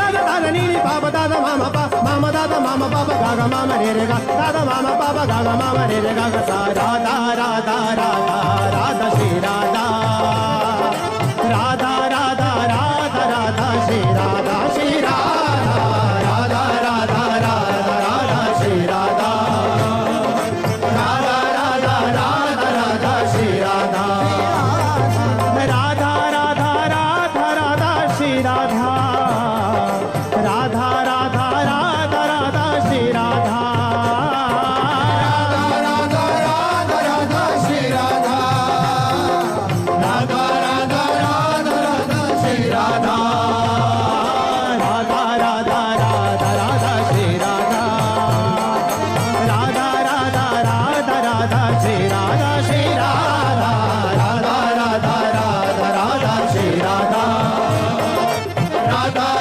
దాద దాద నీని పాప దాద మామ పా మామ దాద మామ పాప గాగ మామ రే రే గా దాద మామ పాప గాగ మామ రే రే గా సా రాధా రాధా రాధా రాధా శ్రీ రాధా